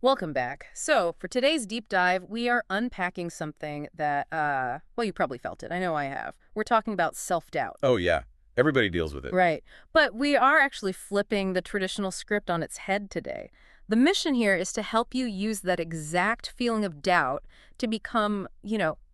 Welcome back. So, for today's deep dive, we are unpacking something that, well, you probably felt it. I know I have. We're talking about self-doubt. Oh, yeah. Everybody deals with it. Right. But we are actually flipping the traditional script on its head today. The mission here is to help you use that exact feeling of doubt to become,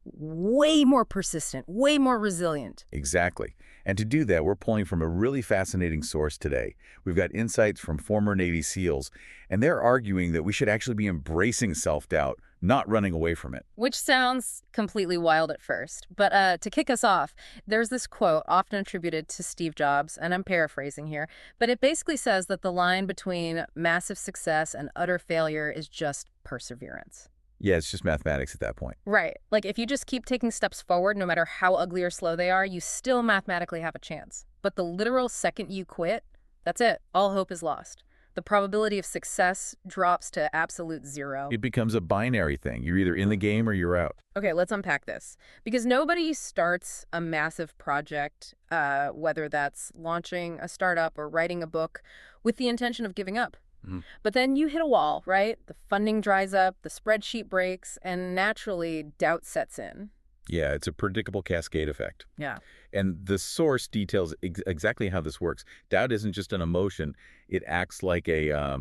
way more persistent, way more resilient. Exactly. And to do that, we're pulling from a really fascinating source today. We've got insights from former Navy SEALs, and they're arguing that we should actually be embracing self-doubt, not running away from it. Which sounds completely wild at first. But to kick us off, there's this quote often attributed to Steve Jobs, and I'm paraphrasing here, but it basically says that the line between massive success and utter failure is just perseverance. Yeah, it's just mathematics at that point. Right. Like if you just keep taking steps forward, no matter how ugly or slow they are, you still mathematically have a chance. But the literal second you quit, that's it. All hope is lost. The probability of success drops to absolute zero. It becomes a binary thing. You're either in the game or you're out. Okay, let's unpack this. Because nobody starts a massive project, whether that's launching a startup or writing a book, with the intention of giving up. But then you hit a wall, right? The funding dries up, the spreadsheet breaks, and naturally doubt sets in. Yeah, it's a predictable cascade effect. Yeah. And the source details exactly how this works. Doubt isn't just an emotion. It acts like a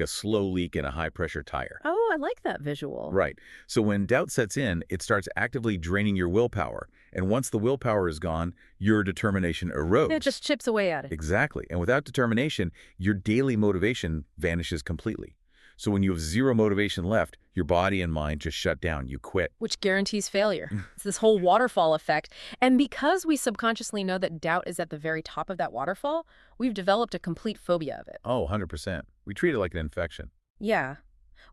slow leak in a high-pressure tire. Oh, I like that visual. Right. So when doubt sets in, it starts actively draining your willpower. And once the willpower is gone, your determination erodes. It just chips away at it. Exactly. And without determination, your daily motivation vanishes completely. So when you have zero motivation left, your body and mind just shut down. You quit. Which guarantees failure. It's this whole waterfall effect. And because we subconsciously know that doubt is at the very top of that waterfall, we've developed a complete phobia of it. Oh, 100%. We treat it like an infection. Yeah.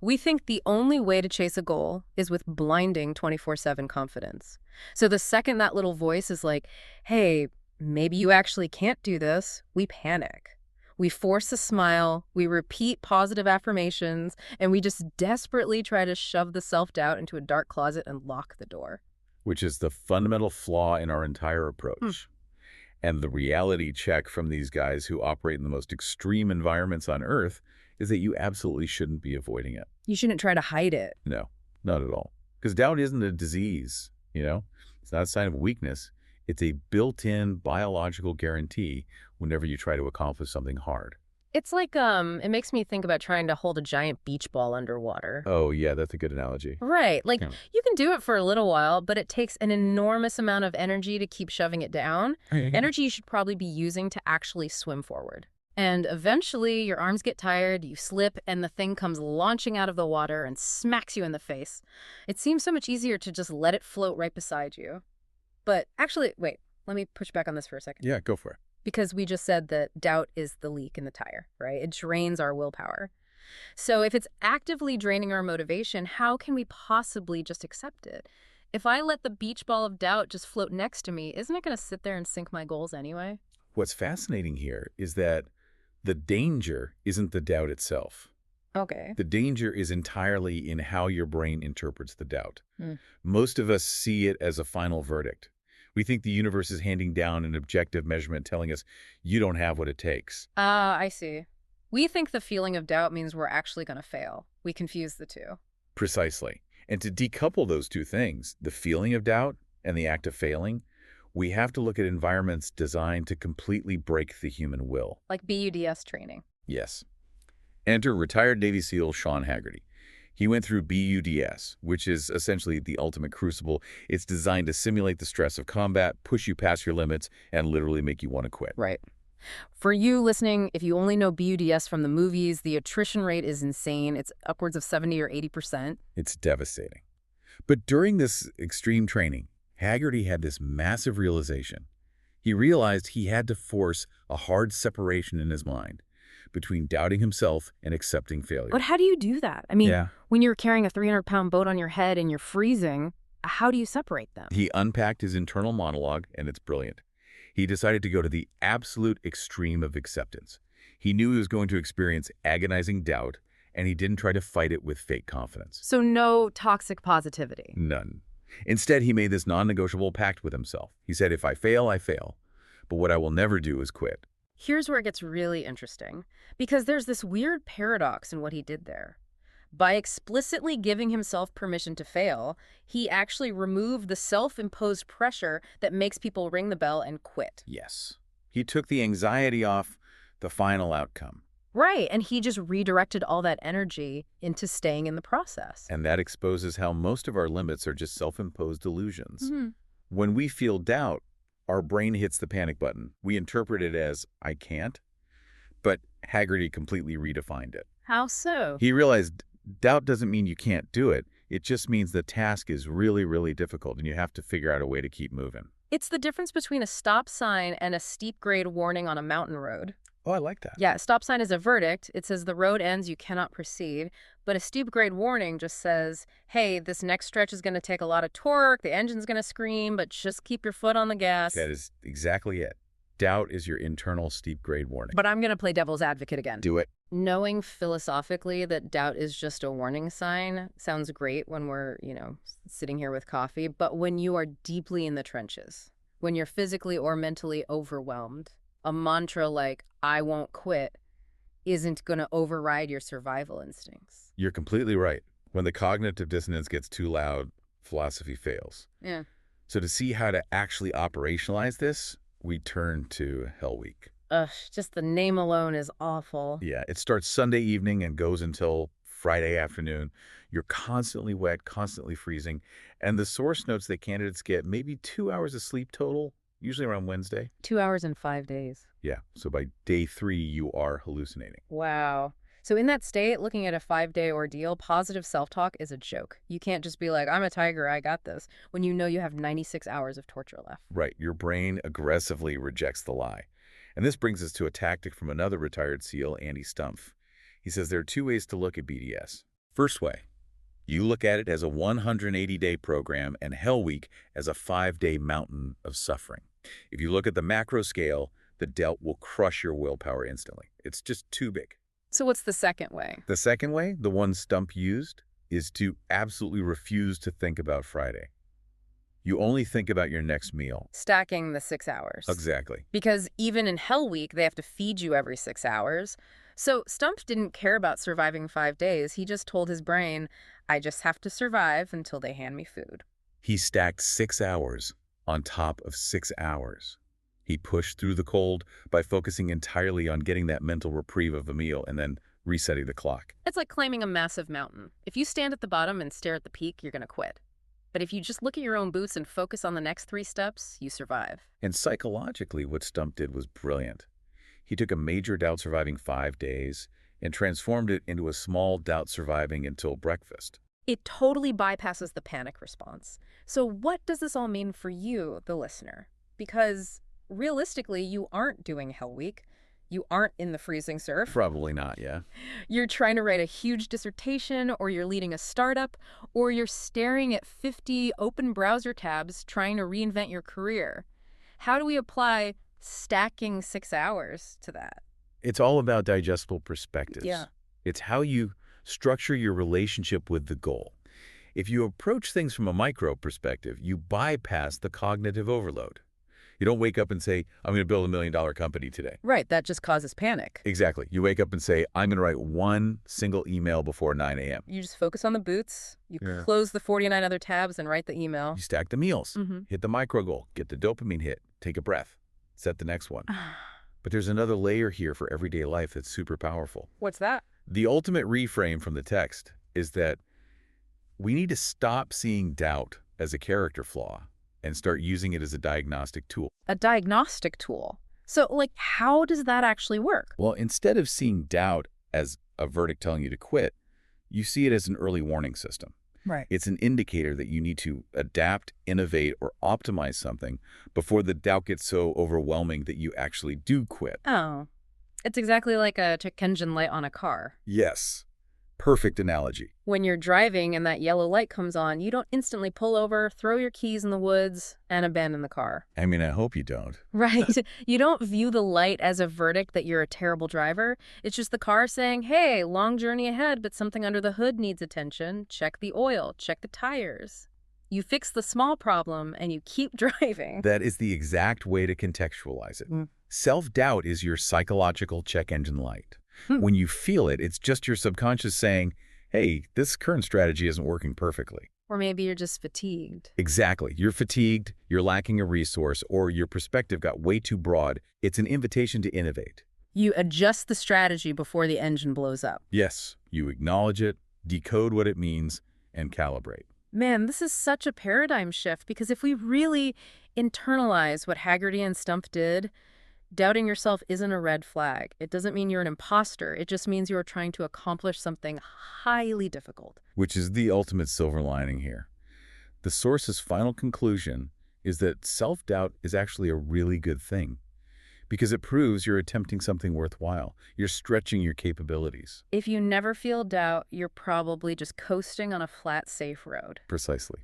We think the only way to chase a goal is with blinding 24/7 confidence. So the second that little voice is like, hey, maybe you actually can't do this, we panic. We force a smile, we repeat positive affirmations, and we just desperately try to shove the self-doubt into a dark closet and lock the door. Which is the fundamental flaw in our entire approach. And the reality check from these guys who operate in the most extreme environments on Earth is that you absolutely shouldn't be avoiding it. You shouldn't try to hide it. No, not at all. Because doubt isn't a disease, It's not a sign of weakness. It's a built-in biological guarantee whenever you try to accomplish something hard. It's like, it makes me think about trying to hold a giant beach ball underwater. Oh, yeah, that's a good analogy. Right. Like, Yeah. you can do it for a little while, but it takes an enormous amount of energy to keep shoving it down. Energy you should probably be using to actually swim forward. And eventually, your arms get tired, you slip, and the thing comes launching out of the water and smacks you in the face. It seems so much easier to just let it float right beside you. But actually, wait, let me push back on this for a second. Yeah, go for it. Because we just said that doubt is the leak in the tire, right? It drains our willpower. So if it's actively draining our motivation, how can we possibly just accept it? If I let the beach ball of doubt just float next to me, isn't it going to sit there and sink my goals anyway? What's fascinating here is that the danger isn't the doubt itself. Okay. The danger is entirely in how your brain interprets the doubt. Most of us see it as a final verdict. We think the universe is handing down an objective measurement telling us you don't have what it takes. Ah, I see. We think the feeling of doubt means we're actually going to fail. We confuse the two. Precisely. And to decouple those two things, the feeling of doubt and the act of failing, we have to look at environments designed to completely break the human will. Like BUDS training. Yes. Enter retired Navy SEAL Sean Haggerty. He went through BUDS, which is essentially the ultimate crucible. It's designed to simulate the stress of combat, push you past your limits, and literally make you want to quit. Right. For you listening, if you only know BUDS from the movies, the attrition rate is insane. It's upwards of 70 or 80%. It's devastating. But during this extreme training, Haggerty had this massive realization. He realized he had to force a hard separation in his mind between doubting himself and accepting failure. But how do you do that? I mean, Yeah. when you're carrying a 300-pound boat on your head and you're freezing, how do you separate them? He unpacked his internal monologue, and it's brilliant. He decided to go to the absolute extreme of acceptance. He knew he was going to experience agonizing doubt, and he didn't try to fight it with fake confidence. So no toxic positivity. None. Instead, he made this non-negotiable pact with himself. He said, if I fail, I fail. But what I will never do is quit. Here's where it gets really interesting, because there's this weird paradox in what he did there. By explicitly giving himself permission to fail, he actually removed the self-imposed pressure that makes people ring the bell and quit. Yes. He took the anxiety off the final outcome. Right, and he just redirected all that energy into staying in the process. And that exposes how most of our limits are just self-imposed delusions. Mm-hmm. When we feel doubt, our brain hits the panic button. We interpret it as, I can't. But Haggerty completely redefined it. How so? He realized doubt doesn't mean you can't do it. It just means the task is really, really difficult and you have to figure out a way to keep moving. It's the difference between a stop sign and a steep grade warning on a mountain road. Oh, I like that. Yeah, a stop sign is a verdict. It says the road ends, you cannot proceed. But a steep grade warning just says, hey, this next stretch is going to take a lot of torque, the engine's going to scream, but just keep your foot on the gas. That is exactly it. Doubt is your internal steep grade warning. But I'm going to play devil's advocate again. Do it. Knowing philosophically that doubt is just a warning sign sounds great when we're, sitting here with coffee. But when you are deeply in the trenches, when you're physically or mentally overwhelmed, a mantra like, I won't quit, isn't going to override your survival instincts. You're completely right. When the cognitive dissonance gets too loud, philosophy fails. Yeah. So to see how to actually operationalize this, we turn to Hell Week. Ugh, just the name alone is awful. Yeah, it starts Sunday evening and goes until Friday afternoon. You're constantly wet, constantly freezing. And the source notes that candidates get maybe 2 hours of sleep total, usually around Wednesday. 2 hours and 5 days. Yeah, so by day 3, you are hallucinating. Wow. So in that state, looking at a 5-day ordeal, positive self-talk is a joke. You can't just be like, I'm a tiger, I got this, when you know you have 96 hours of torture left. Right, your brain aggressively rejects the lie. And this brings us to a tactic from another retired SEAL, Andy Stumpf. He says there are 2 ways to look at BDS. First way, you look at it as a 180-day program and Hell Week as a 5-day mountain of suffering. If you look at the macro scale, the doubt will crush your willpower instantly. It's just too big. So what's the second way? The second way, the one Stumpf used, is to absolutely refuse to think about Friday. You only think about your next meal. Stacking the 6 hours. Exactly. Because even in Hell Week, they have to feed you every 6 hours. So Stumpf didn't care about surviving 5 days. He just told his brain, I just have to survive until they hand me food. He stacked 6 hours on top of 6 hours. He pushed through the cold by focusing entirely on getting that mental reprieve of a meal and then resetting the clock. It's like climbing a massive mountain. If you stand at the bottom and stare at the peak, you're going to quit. But if you just look at your own boots and focus on the next 3 steps, you survive. And psychologically, what Stumpf did was brilliant. He took a major doubt surviving 5 days and transformed it into a small doubt surviving until breakfast. It totally bypasses the panic response. So what does this all mean for you, the listener? Because realistically, you aren't doing Hell Week. You aren't in the freezing surf. Probably not, yeah. You're trying to write a huge dissertation, or you're leading a startup, or you're staring at 50 open browser tabs trying to reinvent your career. How do we apply stacking 6 hours to that? It's all about digestible perspectives. Yeah. It's how you structure your relationship with the goal. If you approach things from a micro perspective, you bypass the cognitive overload. You don't wake up and say, I'm going to build $1 million company today. Right, that just causes panic. Exactly. You wake up and say, I'm going to write one single email before 9 a.m. You just focus on the boots, you close the 49 other tabs and write the email. You stack the meals, hit the micro goal, get the dopamine hit, take a breath, set the next one. But there's another layer here for everyday life that's super powerful. What's that? The ultimate reframe from the text is that we need to stop seeing doubt as a character flaw and start using it as a diagnostic tool. A diagnostic tool? So, how does that actually work? Well, instead of seeing doubt as a verdict telling you to quit, you see it as an early warning system. Right. It's an indicator that you need to adapt, innovate, or optimize something before the doubt gets so overwhelming that you actually do quit. Oh. It's exactly like a check engine light on a car. Yes. Perfect analogy. When you're driving and that yellow light comes on, you don't instantly pull over, throw your keys in the woods, and abandon the car. I mean, I hope you don't. Right. You don't view the light as a verdict that you're a terrible driver. It's just the car saying, hey, long journey ahead, but something under the hood needs attention. Check the oil, check the tires. You fix the small problem and you keep driving. That is the exact way to contextualize it. Self-doubt is your psychological check engine light. When you feel it, it's just your subconscious saying, hey, this current strategy isn't working perfectly. Or maybe you're just fatigued. Exactly. You're fatigued, you're lacking a resource, or your perspective got way too broad. It's an invitation to innovate. You adjust the strategy before the engine blows up. Yes, you acknowledge it, decode what it means, and calibrate. Man, this is such a paradigm shift, because if we really internalize what Haggerty and Stump did, doubting yourself isn't a red flag. It doesn't mean you're an imposter. It just means you are trying to accomplish something highly difficult. Which is the ultimate silver lining here. The source's final conclusion is that self-doubt is actually a really good thing, because it proves you're attempting something worthwhile. You're stretching your capabilities. If you never feel doubt, you're probably just coasting on a flat, safe road. Precisely.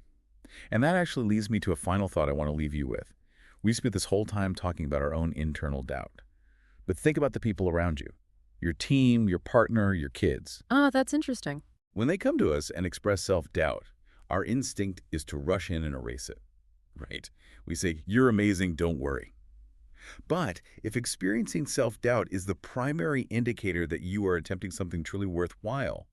And that actually leads me to a final thought I want to leave you with. We spent this whole time talking about our own internal doubt. But think about the people around you. Your team, your partner, your kids. Oh, that's interesting. When they come to us and express self-doubt, our instinct is to rush in and erase it. Right? We say, "You're amazing, don't worry." But if experiencing self-doubt is the primary indicator that you are attempting something truly worthwhile,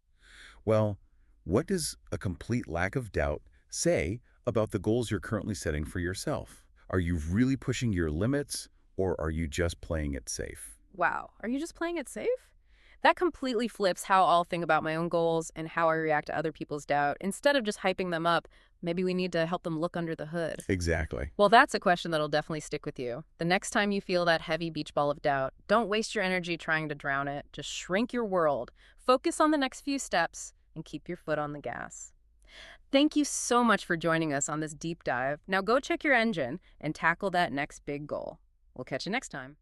well, what does a complete lack of doubt say about the goals you're currently setting for yourself? Are you really pushing your limits, or are you just playing it safe? Wow. Are you just playing it safe? That completely flips how I'll think about my own goals and how I react to other people's doubt. Instead of just hyping them up, maybe we need to help them look under the hood. Exactly. Well, that's a question that'll definitely stick with you. The next time you feel that heavy beach ball of doubt, don't waste your energy trying to drown it. Just shrink your world. Focus on the next few steps and keep your foot on the gas. Thank you so much for joining us on this deep dive. Now go check your engine and tackle that next big goal. We'll catch you next time.